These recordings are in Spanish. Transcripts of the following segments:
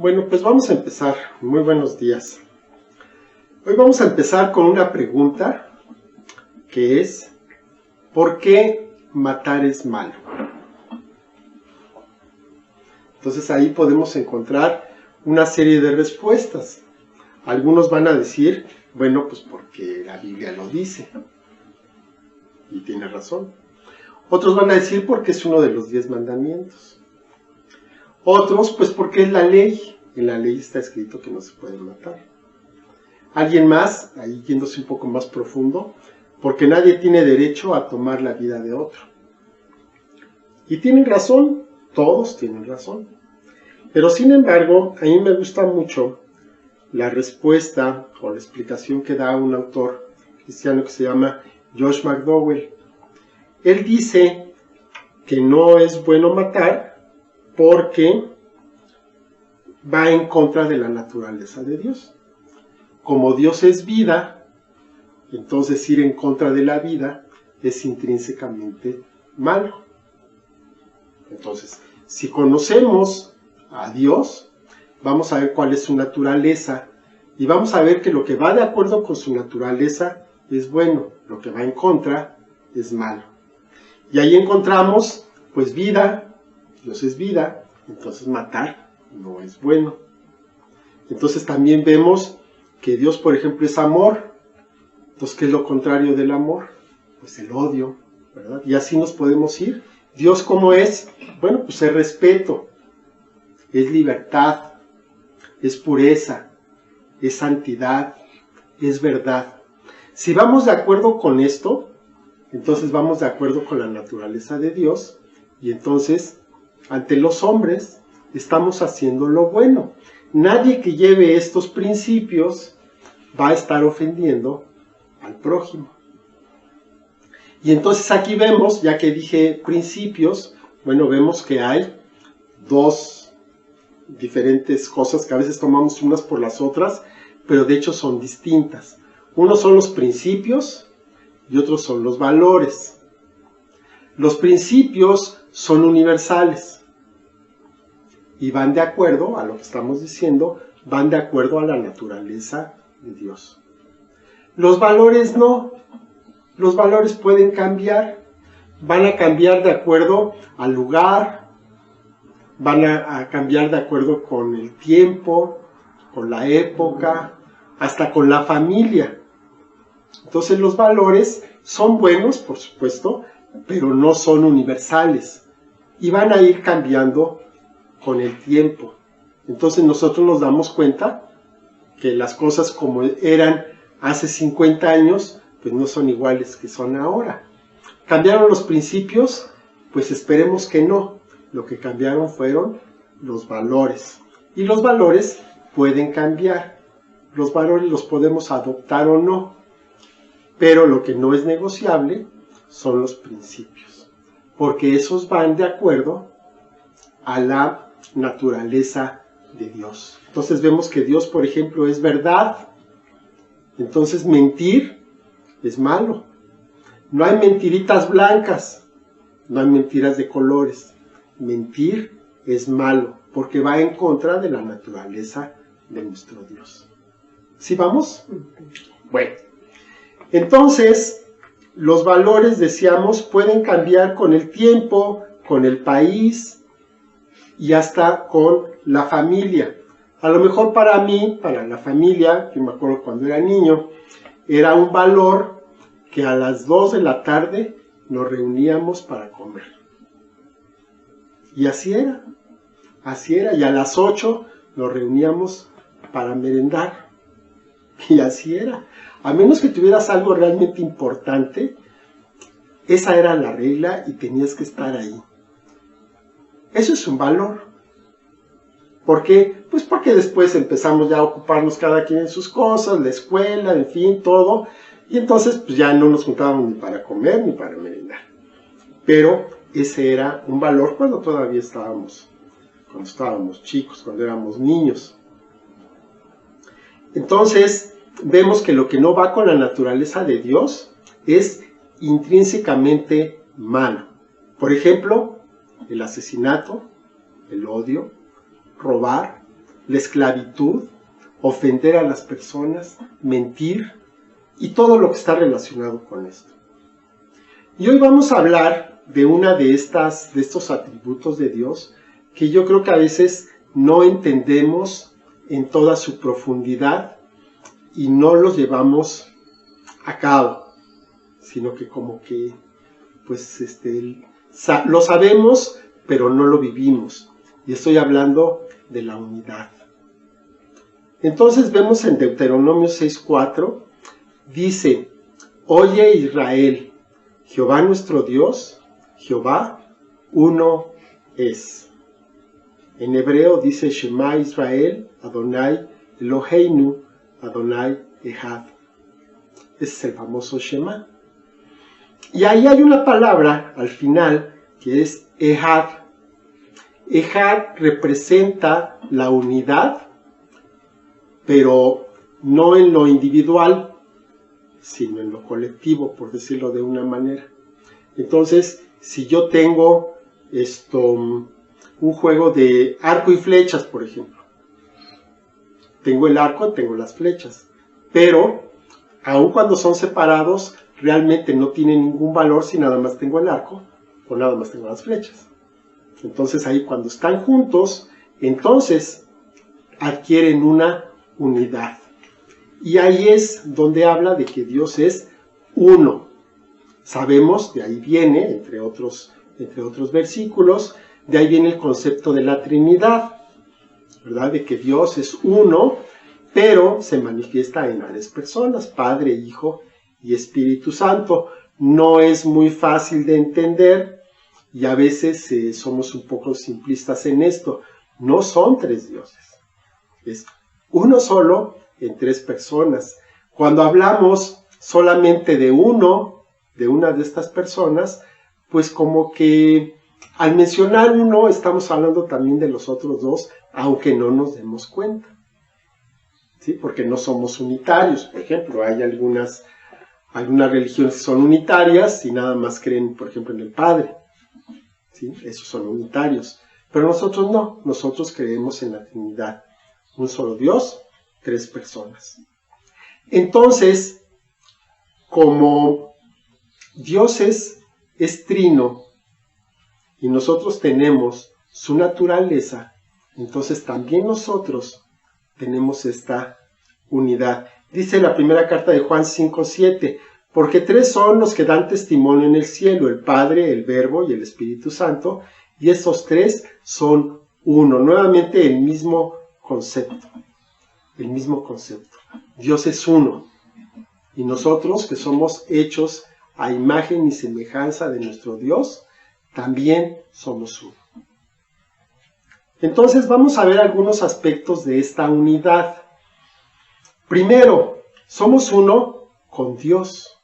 Bueno, pues vamos a empezar. Muy buenos días. Hoy vamos a empezar con una pregunta que es: ¿por qué matar es malo? Entonces ahí podemos encontrar una serie de respuestas. Algunos van a decir, bueno, pues porque la Biblia lo dice. Y tiene razón. Otros van a decir porque es uno de los 10 mandamientos. Otros, pues porque es la ley. En la ley está escrito que no se puede matar. Alguien más, ahí yéndose un poco más profundo, porque nadie tiene derecho a tomar la vida de otro. Y tienen razón, todos tienen razón. Pero sin embargo, a mí me gusta mucho la respuesta o la explicación que da un autor cristiano que se llama Josh McDowell. Él dice que no es bueno matar porque va en contra de la naturaleza de Dios. Como Dios es vida, entonces ir en contra de la vida es intrínsecamente malo. Entonces, si conocemos a Dios, vamos a ver cuál es su naturaleza y vamos a ver que lo que va de acuerdo con su naturaleza es bueno, lo que va en contra es malo. Y ahí encontramos, pues, vida. Dios es vida, entonces matar no es bueno. Entonces también vemos que Dios, por ejemplo, es amor. Entonces, ¿qué es lo contrario del amor? Pues el odio, ¿verdad? Y así nos podemos ir. Dios, ¿cómo es? Bueno, pues es respeto, es libertad, es pureza, es santidad, es verdad. Si vamos de acuerdo con esto, entonces vamos de acuerdo con la naturaleza de Dios, y entonces, ante los hombres, estamos haciendo lo bueno. Nadie que lleve estos principios va a estar ofendiendo al prójimo. Y entonces aquí vemos, ya que dije principios, bueno, vemos que hay dos diferentes cosas que a veces tomamos unas por las otras, pero de hecho son distintas. Unos son los principios y otros son los valores. Los principios son universales y van de acuerdo a lo que estamos diciendo, van de acuerdo a la naturaleza de Dios. Los valores no. Los valores pueden cambiar. Van a cambiar de acuerdo al lugar, van a cambiar de acuerdo con el tiempo, con la época, hasta con la familia. Entonces los valores son buenos, por supuesto, pero no son universales y van a ir cambiando con el tiempo. Entonces nosotros nos damos cuenta que las cosas como eran hace 50 años, pues no son iguales que son ahora. ¿Cambiaron los principios? Pues esperemos que no. Lo que cambiaron fueron los valores. Y los valores pueden cambiar. Los valores los podemos adoptar o no. Pero lo que no es negociable son los principios. Porque esos van de acuerdo a la naturaleza de Dios. Entonces vemos que Dios, por ejemplo, es verdad. Entonces mentir es malo. No hay mentiritas blancas, no hay mentiras de colores. Mentir es malo, porque va en contra de la naturaleza de nuestro Dios. ¿Sí vamos? Bueno, entonces, los valores, decíamos, pueden cambiar con el tiempo, con el país y hasta con la familia. A lo mejor para mí, para la familia, que me acuerdo cuando era niño, era un valor que a las 2 de la tarde nos reuníamos para comer. Y así era, y a las 8 nos reuníamos para merendar. Y así era. A menos que tuvieras algo realmente importante, esa era la regla y tenías que estar ahí. Eso es un valor. ¿Por qué? Pues porque después empezamos ya a ocuparnos cada quien en sus cosas, la escuela, en fin, todo. Y entonces pues ya no nos juntábamos ni para comer ni para merendar. Pero ese era un valor cuando todavía estábamos chicos, cuando éramos niños. Entonces vemos que lo que no va con la naturaleza de Dios es intrínsecamente malo. Por ejemplo, el asesinato, el odio, robar, la esclavitud, ofender a las personas, mentir y todo lo que está relacionado con esto. Y hoy vamos a hablar de una de estos atributos de Dios que yo creo que a veces no entendemos en toda su profundidad y no los llevamos a cabo, sino que como que pues lo sabemos pero no lo vivimos, y estoy hablando de la unidad. Entonces vemos en Deuteronomio 6:4, dice: oye Israel, Jehová nuestro Dios, Jehová uno es. En hebreo dice Shema Israel, Adonai Eloheinu, Adonai Echad. Ese es el famoso Shema. Y ahí hay una palabra al final que es Echad. Echad representa la unidad, pero no en lo individual, sino en lo colectivo, por decirlo de una manera. Entonces, si yo tengo un juego de arco y flechas, por ejemplo, tengo el arco, tengo las flechas, pero aun cuando son separados, realmente no tienen ningún valor si nada más tengo el arco o nada más tengo las flechas. Entonces ahí cuando están juntos, entonces adquieren una unidad. Y ahí es donde habla de que Dios es uno. Sabemos, de ahí viene, entre otros versículos, de ahí viene el concepto de la Trinidad, ¿verdad? De que Dios es uno, pero se manifiesta en 3 personas, Padre, Hijo y Espíritu Santo. No es muy fácil de entender y a veces somos un poco simplistas en esto. No son 3 dioses, es uno solo en 3 personas. Cuando hablamos solamente de una de estas personas, pues como que al mencionar uno estamos hablando también de los otros 2, aunque no nos demos cuenta, ¿sí? Porque no somos unitarios. Por ejemplo, hay algunas religiones que son unitarias y nada más creen, por ejemplo, en el Padre, ¿sí? Esos son unitarios. Pero nosotros no, nosotros creemos en la Trinidad. Un solo Dios, 3 personas. Entonces, como Dios es trino y nosotros tenemos su naturaleza, entonces también nosotros tenemos esta unidad. Dice la primera carta de Juan 5:7, porque 3 son los que dan testimonio en el cielo, el Padre, el Verbo y el Espíritu Santo, y esos 3 son uno. Nuevamente el mismo concepto. Dios es uno, y nosotros que somos hechos a imagen y semejanza de nuestro Dios, también somos uno. Entonces vamos a ver algunos aspectos de esta unidad. Primero, somos uno con Dios.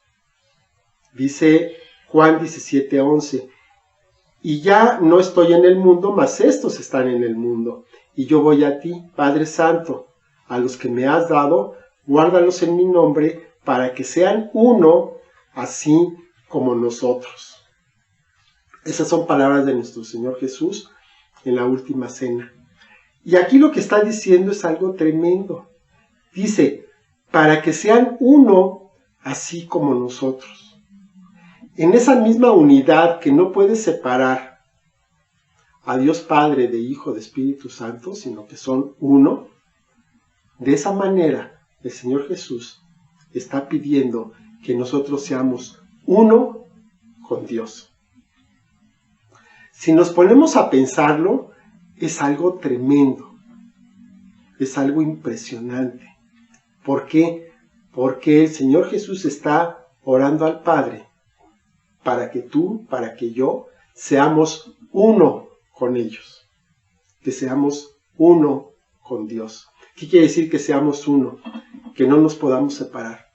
Dice Juan 17:11, y ya no estoy en el mundo, mas estos están en el mundo, y yo voy a ti, Padre Santo, a los que me has dado, guárdalos en mi nombre, para que sean uno, así como nosotros. Esas son palabras de nuestro Señor Jesús en la última cena. Y aquí lo que está diciendo es algo tremendo. Dice, para que sean uno, así como nosotros. En esa misma unidad que no puede separar a Dios Padre, de Hijo, de Espíritu Santo, sino que son uno, de esa manera el Señor Jesús está pidiendo que nosotros seamos uno con Dios. Si nos ponemos a pensarlo, es algo tremendo, es algo impresionante. ¿Por qué? Porque el Señor Jesús está orando al Padre para que tú, para que yo, seamos uno con ellos, que seamos uno con Dios. ¿Qué quiere decir que seamos uno? Que no nos podamos separar,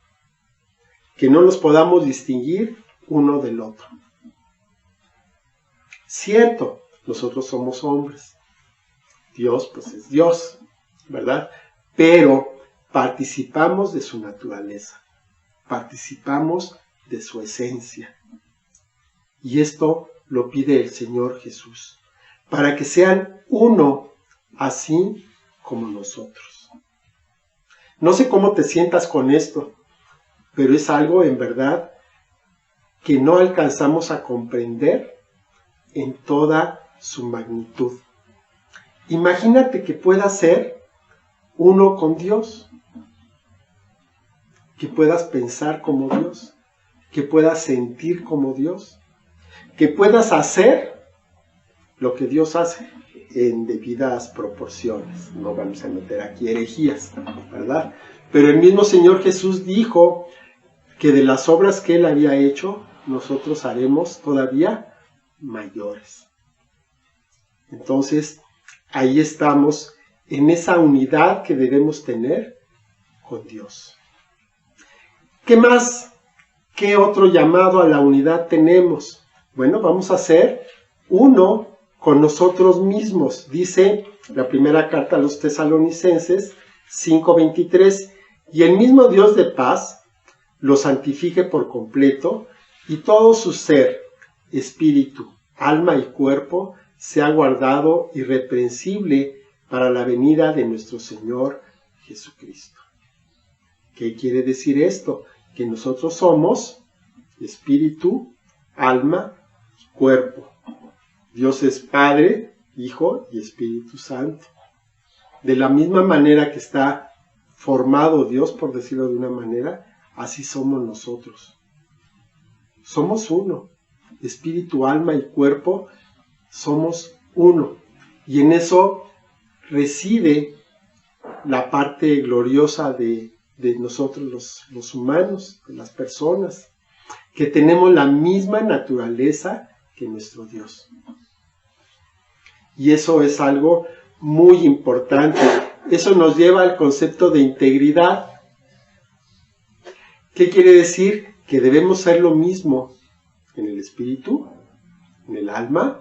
que no nos podamos distinguir uno del otro. Cierto, nosotros somos hombres, Dios pues es Dios, ¿verdad? Pero participamos de su naturaleza, participamos de su esencia. Y esto lo pide el Señor Jesús, para que sean uno, así como nosotros. No sé cómo te sientas con esto, pero es algo en verdad que no alcanzamos a comprender en toda su magnitud. Imagínate que puedas ser uno con Dios, que puedas pensar como Dios, que puedas sentir como Dios, que puedas hacer lo que Dios hace en debidas proporciones. No vamos a meter aquí herejías, ¿verdad? Pero el mismo Señor Jesús dijo que de las obras que Él había hecho, nosotros haremos todavía mayores. Entonces, ahí estamos en esa unidad que debemos tener con Dios. ¿Qué más? ¿Qué otro llamado a la unidad tenemos? Bueno, vamos a ser uno con nosotros mismos. Dice la primera carta a los Tesalonicenses 5:23, y el mismo Dios de paz lo santifique por completo, y todo su ser, espíritu, alma y cuerpo sea guardado irreprensible para la venida de nuestro Señor Jesucristo. ¿Qué quiere decir esto? Que nosotros somos espíritu, alma y cuerpo. Dios es Padre, Hijo y Espíritu Santo. De la misma manera que está formado Dios, por decirlo de una manera, así somos nosotros. Somos uno. Espíritu, alma y cuerpo somos uno. Y en eso reside la parte gloriosa de nosotros los humanos, de las personas, que tenemos la misma naturaleza que nuestro Dios. Y eso es algo muy importante. Eso nos lleva al concepto de integridad. ¿Qué quiere decir? Que debemos ser lo mismo en el espíritu, en el alma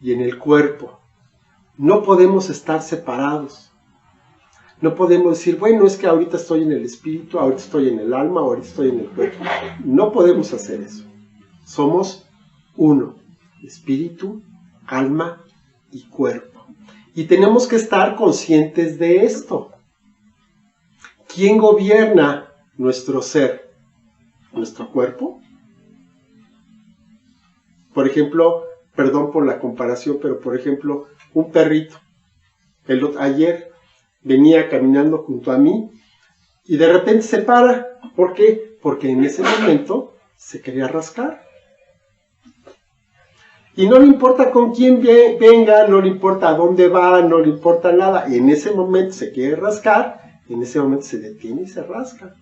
y en el cuerpo. No podemos estar separados. No podemos decir, bueno, es que ahorita estoy en el espíritu, ahorita estoy en el alma, ahorita estoy en el cuerpo. No podemos hacer eso. Somos uno, espíritu, alma y cuerpo. Y tenemos que estar conscientes de esto. ¿Quién gobierna nuestro ser? ¿Nuestro cuerpo? Por ejemplo, perdón por la comparación, pero por ejemplo, un perrito. Ayer venía caminando junto a mí y de repente se para. ¿Por qué? Porque en ese momento se quería rascar. Y no le importa con quién venga, no le importa a dónde va, no le importa nada. En ese momento se quiere rascar, en ese momento se detiene y se rasca.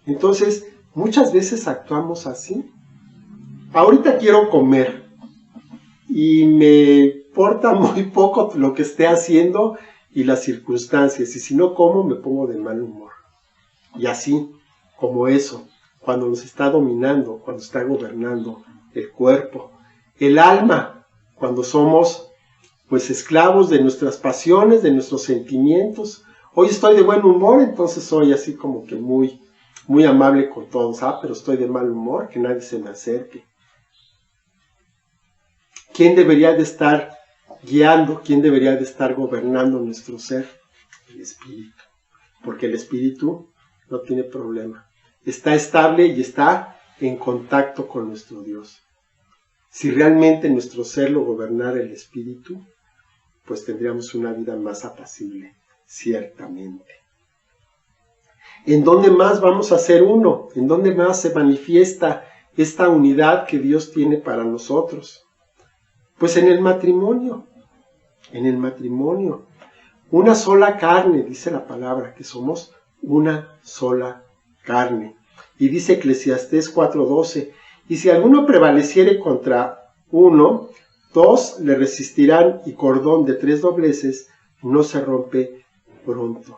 Entonces, muchas veces actuamos así. Ahorita quiero comer y me importa muy poco lo que esté haciendo y las circunstancias. Y si no como, me pongo de mal humor. Y así, como eso, cuando nos está dominando, cuando está gobernando el cuerpo. El alma, cuando somos pues esclavos de nuestras pasiones, de nuestros sentimientos. Hoy estoy de buen humor, entonces soy así como que muy amable con todos. Pero estoy de mal humor, que nadie se me acerque. ¿Quién debería de estar guiando? ¿Quién debería de estar gobernando nuestro ser? El espíritu. Porque el espíritu no tiene problema. Está estable y está en contacto con nuestro Dios. Si realmente nuestro ser lo gobernara el espíritu, pues tendríamos una vida más apacible, ciertamente. ¿En dónde más vamos a ser uno? ¿En dónde más se manifiesta esta unidad que Dios tiene para nosotros? Pues en el matrimonio. En el matrimonio. Una sola carne, dice la palabra, que somos una sola carne. Y dice Eclesiastés 4:12, y si alguno prevaleciere contra uno, dos le resistirán, y cordón de 3 dobleces no se rompe pronto.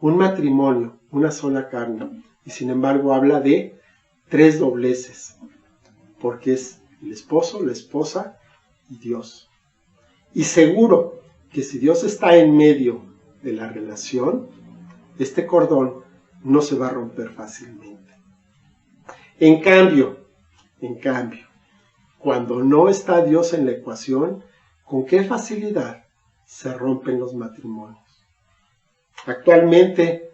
Un matrimonio, una sola carne, y sin embargo habla de 3 dobleces, porque es el esposo, la esposa y Dios. Y seguro que si Dios está en medio de la relación, este cordón no se va a romper fácilmente. En cambio, cuando no está Dios en la ecuación, ¿con qué facilidad se rompen los matrimonios? Actualmente,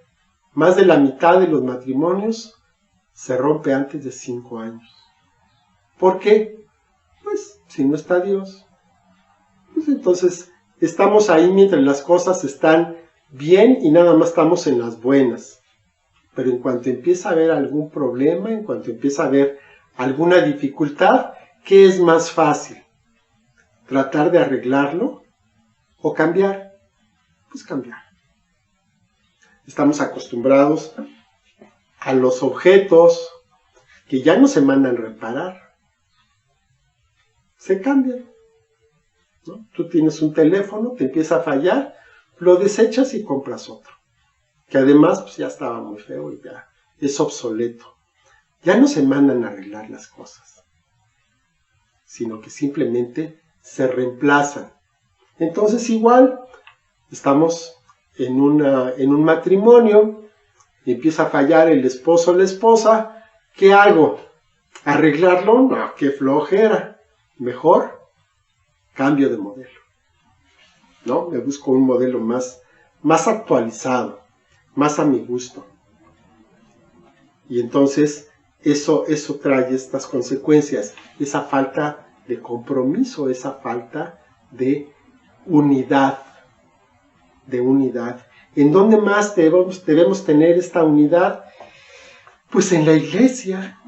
más de la mitad de los matrimonios se rompe antes de 5 años. ¿Por qué? Pues, si no está Dios, pues entonces estamos ahí mientras las cosas están bien y nada más estamos en las buenas. Pero en cuanto empieza a haber algún problema, en cuanto empieza a haber alguna dificultad, ¿qué es más fácil? ¿Tratar de arreglarlo o cambiar? Pues cambiar. Estamos acostumbrados a los objetos que ya no se mandan reparar. Se cambian, ¿no? Tú tienes un teléfono, te empieza a fallar, lo desechas y compras otro. Que además pues, ya estaba muy feo y ya es obsoleto. Ya no se mandan a arreglar las cosas, sino que simplemente se reemplazan. Entonces igual, estamos en un matrimonio, y empieza a fallar el esposo o la esposa, ¿qué hago? ¿Arreglarlo? No, qué flojera. Mejor cambio de modelo, ¿no? Me busco un modelo más actualizado, más a mi gusto. Y entonces eso trae estas consecuencias, esa falta de compromiso, esa falta de unidad. ¿En dónde más debemos tener esta unidad? Pues en la iglesia.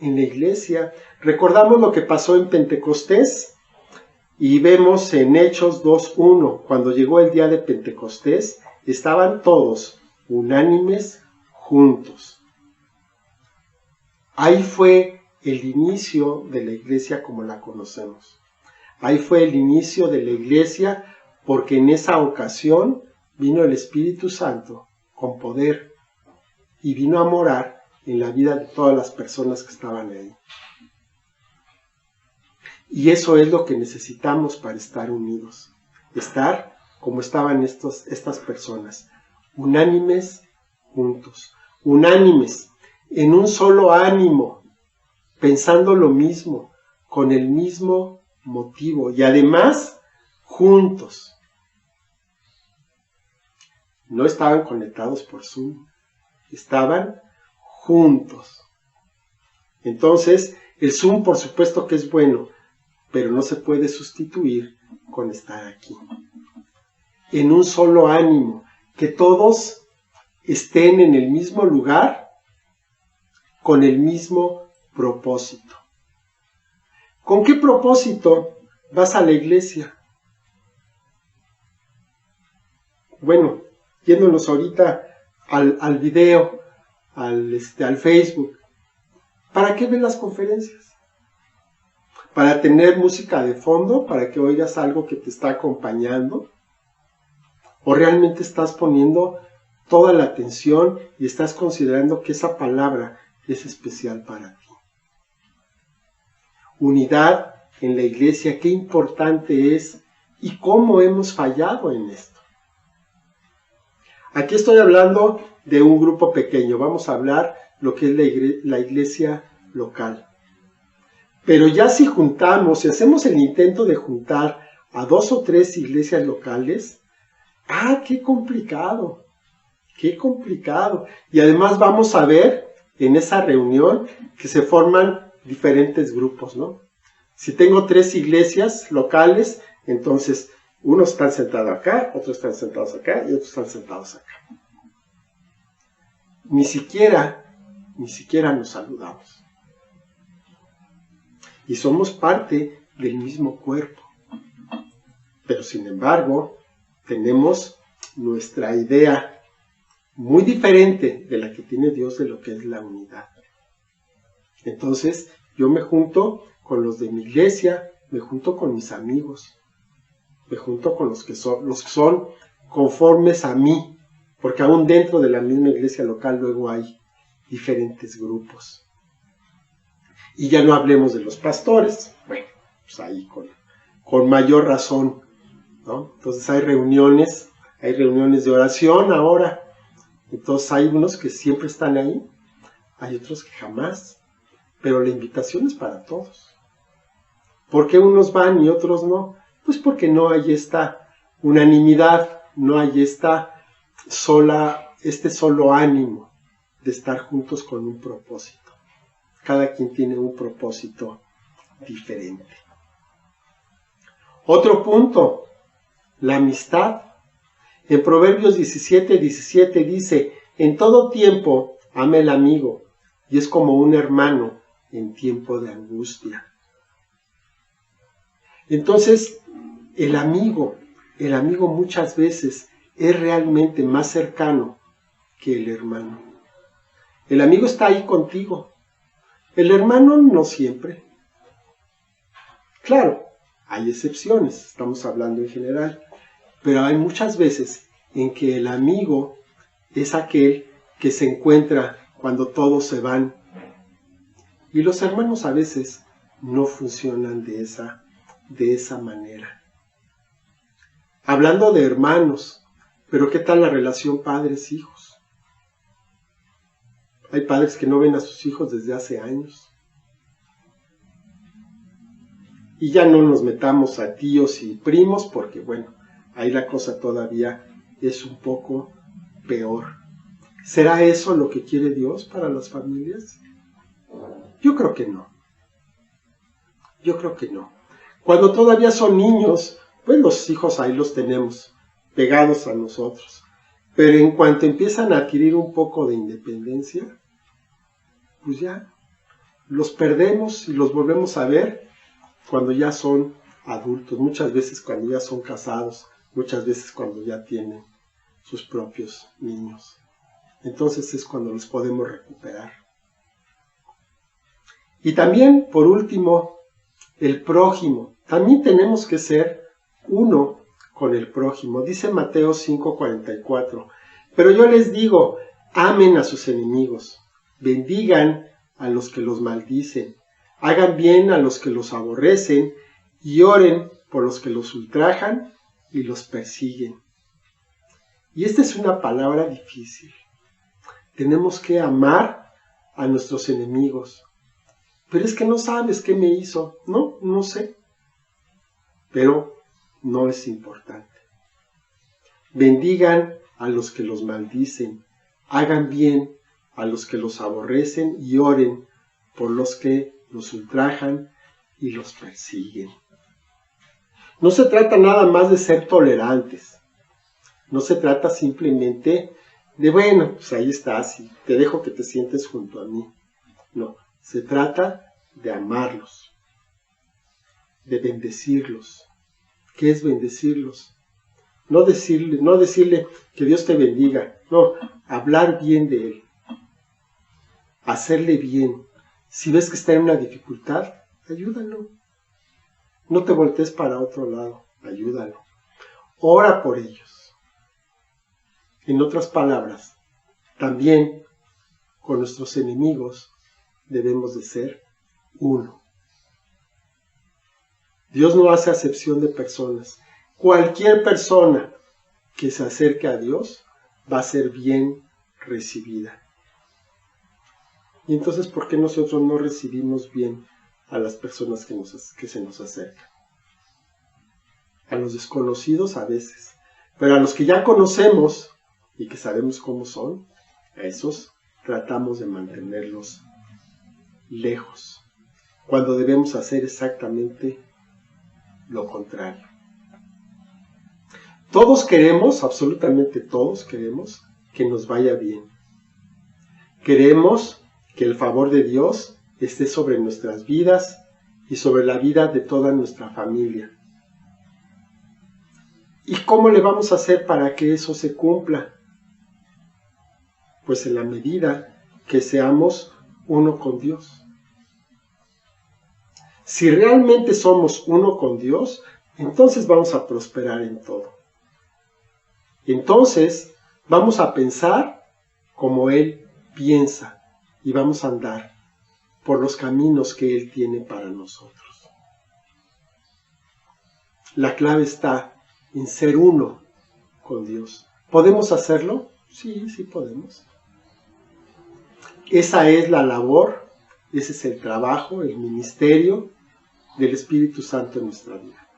En la iglesia. Recordamos lo que pasó en Pentecostés y vemos en Hechos 2:1, cuando llegó el día de Pentecostés, estaban todos unánimes juntos. Ahí fue el inicio de la iglesia como la conocemos. Ahí fue el inicio de la iglesia porque en esa ocasión vino el Espíritu Santo con poder y vino a morar en la vida de todas las personas que estaban ahí. Y eso es lo que necesitamos para estar unidos. Estar como estaban estas personas, unánimes juntos, unánimes, en un solo ánimo, pensando lo mismo, con el mismo motivo y además juntos. No estaban conectados por Zoom, estaban juntos. Entonces, el Zoom por supuesto que es bueno, pero no se puede sustituir con estar aquí. En un solo ánimo, que todos estén en el mismo lugar, con el mismo propósito. ¿Con qué propósito vas a la iglesia? Bueno, yéndonos ahorita al video, al Facebook. ¿Para qué ven las conferencias? ¿Para tener música de fondo? ¿Para que oigas algo que te está acompañando? ¿O realmente estás poniendo toda la atención y estás considerando que esa palabra es especial para ti? Unidad en la iglesia, qué importante es y cómo hemos fallado en esto. Aquí estoy hablando de un grupo pequeño, vamos a hablar lo que es la iglesia local. Pero ya si juntamos, si hacemos el intento de juntar a 2 o 3 iglesias locales, qué complicado, qué complicado. Y además vamos a ver en esa reunión que se forman diferentes grupos, ¿no? Si tengo 3 iglesias locales, entonces unos están sentados acá, otros están sentados acá y otros están sentados acá. Ni siquiera nos saludamos. Y somos parte del mismo cuerpo. Pero sin embargo, tenemos nuestra idea muy diferente de la que tiene Dios de lo que es la unidad. Entonces, yo me junto con los de mi iglesia, me junto con mis amigos, me junto con los que son conformes a mí, porque aún dentro de la misma iglesia local luego hay diferentes grupos. Y ya no hablemos de los pastores, bueno, pues ahí con mayor razón, ¿no? Entonces hay reuniones de oración ahora, entonces hay unos que siempre están ahí, hay otros que jamás, pero la invitación es para todos. ¿Por qué unos van y otros no? Pues porque no hay esta unanimidad, no hay esta este solo ánimo de estar juntos con un propósito. Cada quien tiene un propósito diferente. Otro punto, la amistad. En Proverbios 17:17 dice, en todo tiempo ama el amigo, y es como un hermano en tiempo de angustia. Entonces, el amigo muchas veces es realmente más cercano que el hermano. El amigo está ahí contigo. El hermano no siempre. Claro, hay excepciones, estamos hablando en general, pero hay muchas veces en que el amigo es aquel que se encuentra cuando todos se van. Y los hermanos a veces no funcionan de esa manera. Hablando de hermanos, pero ¿qué tal la relación padres-hijos? Hay padres que no ven a sus hijos desde hace años. Y ya no nos metamos a tíos y primos porque, bueno, ahí la cosa todavía es un poco peor. ¿Será eso lo que quiere Dios para las familias? Yo creo que no. Yo creo que no. Cuando todavía son niños, pues los hijos ahí los tenemos pegados a nosotros. Pero en cuanto empiezan a adquirir un poco de independencia, pues ya los perdemos y los volvemos a ver cuando ya son adultos, muchas veces cuando ya son casados, muchas veces cuando ya tienen sus propios niños. Entonces es cuando los podemos recuperar. Y también, por último, el prójimo. También tenemos que ser uno con el prójimo. Dice Mateo 5:44, pero yo les digo, amen a sus enemigos, bendigan a los que los maldicen, hagan bien a los que los aborrecen y oren por los que los ultrajan y los persiguen. Y esta es una palabra difícil. Tenemos que amar a nuestros enemigos. Pero es que no sabes qué me hizo. No sé. Pero no es importante. Bendigan a los que los maldicen, hagan bien a los que los aborrecen y oren por los que los ultrajan y los persiguen. No se trata nada más de ser tolerantes. No se trata simplemente de, bueno, pues ahí estás y te dejo que te sientes junto a mí. No, se trata de amarlos, de bendecirlos. ¿Qué es bendecirlos? No decirle que Dios te bendiga, no, hablar bien de Él, hacerle bien. Si ves que está en una dificultad, ayúdalo. No te voltees para otro lado, ayúdalo. Ora por ellos. En otras palabras, también con nuestros enemigos debemos de ser uno. Dios no hace acepción de personas. Cualquier persona que se acerque a Dios va a ser bien recibida. Y entonces, ¿por qué nosotros no recibimos bien a las personas que se nos acercan? A los desconocidos a veces, pero a los que ya conocemos y que sabemos cómo son, a esos tratamos de mantenerlos lejos, cuando debemos hacer exactamente lo contrario. Todos queremos, absolutamente todos queremos que nos vaya bien. Queremos que el favor de Dios esté sobre nuestras vidas y sobre la vida de toda nuestra familia. ¿Y cómo le vamos a hacer para que eso se cumpla? Pues en la medida que seamos uno con Dios. Si realmente somos uno con Dios, entonces vamos a prosperar en todo. Entonces vamos a pensar como Él piensa y vamos a andar por los caminos que Él tiene para nosotros. La clave está en ser uno con Dios. ¿Podemos hacerlo? Sí, sí podemos. Esa es la labor, ese es el trabajo, el ministerio del Espíritu Santo en nuestra vida.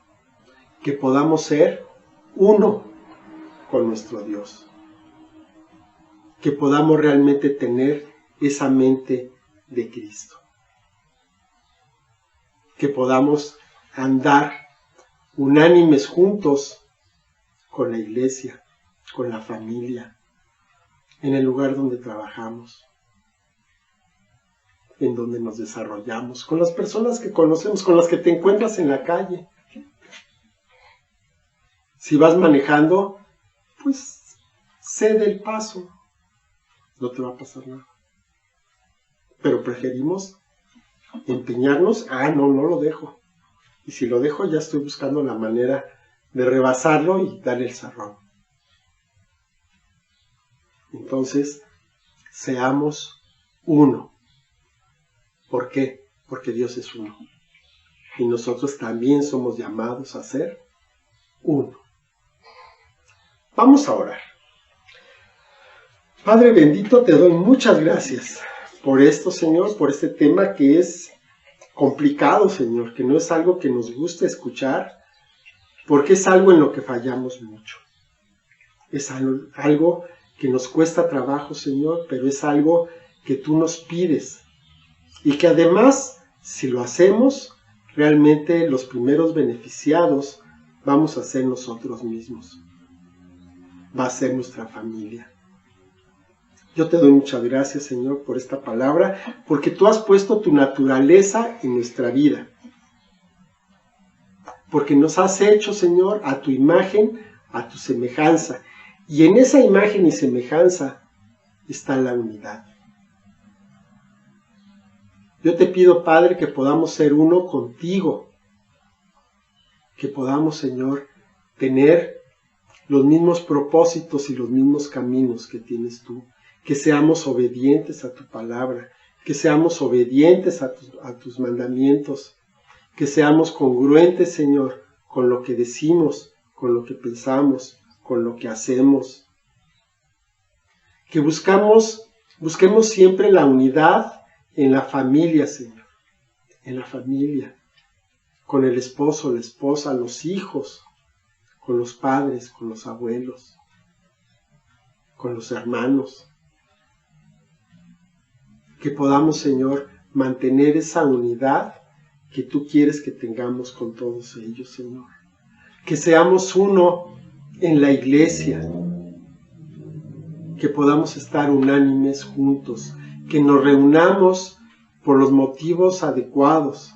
Que podamos ser uno con nuestro Dios. que podamos realmente tener esa mente de Cristo. Que podamos andar unánimes juntos con la iglesia, con la familia, en el lugar donde trabajamos, en donde nos desarrollamos, con las personas que conocemos, con las que te encuentras en la calle. Si vas manejando, pues cede el paso, no te va a pasar nada. Pero preferimos empeñarnos, no lo dejo. Y si lo dejo, ya estoy buscando la manera de rebasarlo y darle el zarrón. Entonces, seamos uno. ¿Por qué? Porque Dios es uno. Y nosotros también somos llamados a ser uno. Vamos a orar. Padre bendito, te doy muchas gracias por esto, Señor, por este tema que es complicado, Señor, que no es algo que nos guste escuchar, porque es algo en lo que fallamos mucho. Es algo que nos cuesta trabajo, Señor, pero es algo que tú nos pides. Y que además, si lo hacemos, realmente los primeros beneficiados vamos a ser nosotros mismos. Va a ser nuestra familia. Yo te doy muchas gracias, Señor, por esta palabra, porque tú has puesto tu naturaleza en nuestra vida. Porque nos has hecho, Señor, a tu imagen, a tu semejanza. Y en esa imagen y semejanza está la unidad. Yo te pido, Padre, que podamos ser uno contigo. Que podamos, Señor, tener los mismos propósitos y los mismos caminos que tienes tú. Que seamos obedientes a tu palabra. Que seamos obedientes a tus mandamientos. Que seamos congruentes, Señor, con lo que decimos, con lo que pensamos, con lo que hacemos. Que busquemos siempre la unidad en la familia, Señor. En la familia. Con el esposo, la esposa, los hijos. Con los padres, con los abuelos. Con los hermanos. Que podamos, Señor, mantener esa unidad que tú quieres que tengamos con todos ellos, Señor. Que seamos uno en la iglesia. Que podamos estar unánimes juntos. Que nos reunamos por los motivos adecuados.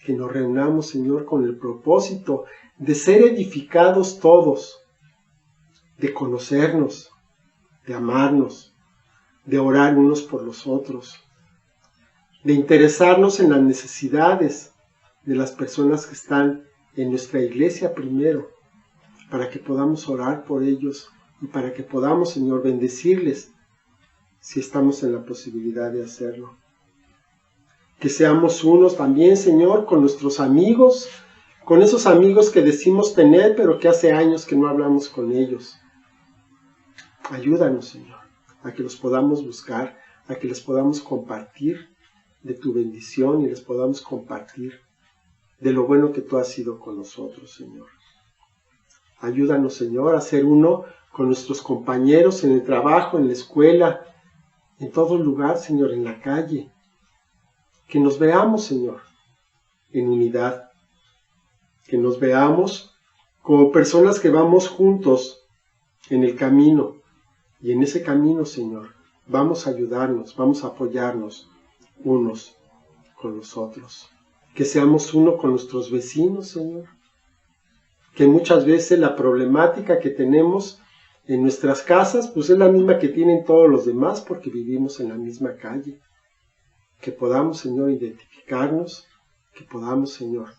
Que nos reunamos, Señor, con el propósito de ser edificados todos. De conocernos, de amarnos, de orar unos por los otros. De interesarnos en las necesidades de las personas que están en nuestra iglesia primero, para que podamos orar por ellos y para que podamos, Señor, bendecirles si estamos en la posibilidad de hacerlo. Que seamos unos también, Señor, con nuestros amigos, con esos amigos que decimos tener, pero que hace años que no hablamos con ellos. Ayúdanos, Señor, a que los podamos buscar, a que les podamos compartir de tu bendición y les podamos compartir de lo bueno que tú has sido con nosotros, Señor. Ayúdanos, Señor, a ser uno con nuestros compañeros en el trabajo, en la escuela, en todo lugar, Señor, en la calle. Que nos veamos, Señor, en unidad. Que nos veamos como personas que vamos juntos en el camino. Y en ese camino, Señor, vamos a ayudarnos, vamos a apoyarnos unos con los otros. Que seamos uno con nuestros vecinos, Señor. Que muchas veces la problemática que tenemos en nuestras casas, pues es la misma que tienen todos los demás porque vivimos en la misma calle. Que podamos, Señor, identificarnos, que podamos, Señor,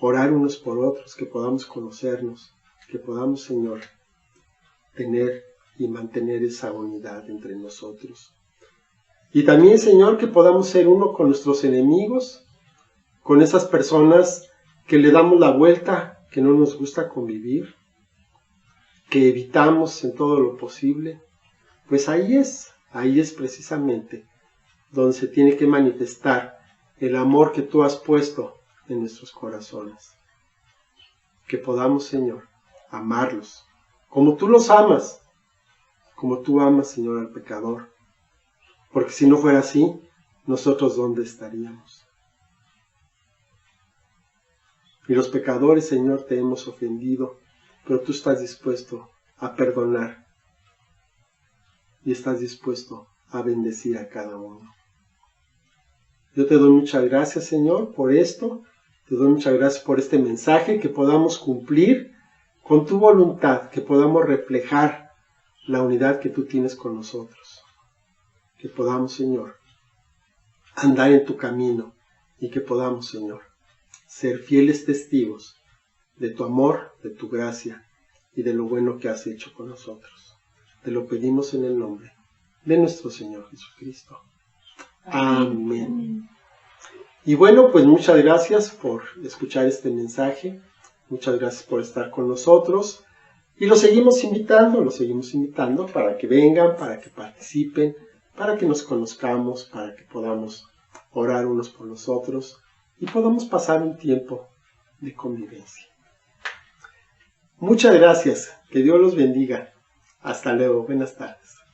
orar unos por otros, que podamos conocernos, que podamos, Señor, tener y mantener esa unidad entre nosotros. Y también, Señor, que podamos ser uno con nuestros enemigos, con esas personas que le damos la vuelta, que no nos gusta convivir, que evitamos en todo lo posible. Pues ahí es precisamente donde se tiene que manifestar el amor que tú has puesto en nuestros corazones. Que podamos, Señor, amarlos como tú los amas, como tú amas, Señor, al pecador. Porque si no fuera así, nosotros ¿dónde estaríamos? Y los pecadores, Señor, te hemos ofendido, pero tú estás dispuesto a perdonar y estás dispuesto a bendecir a cada uno. Yo te doy muchas gracias, Señor, por esto. Te doy muchas gracias por este mensaje, que podamos cumplir con tu voluntad, que podamos reflejar la unidad que tú tienes con nosotros. Que podamos, Señor, andar en tu camino y que podamos, Señor, ser fieles testigos de tu amor, de tu gracia y de lo bueno que has hecho con nosotros. Te lo pedimos en el nombre de nuestro Señor Jesucristo. Amén. Y bueno, pues muchas gracias por escuchar este mensaje. Muchas gracias por estar con nosotros. Y los seguimos invitando para que vengan, para que participen, para que nos conozcamos, para que podamos orar unos por los otros y podamos pasar un tiempo de convivencia. Muchas gracias. Que Dios los bendiga. Hasta luego. Buenas tardes.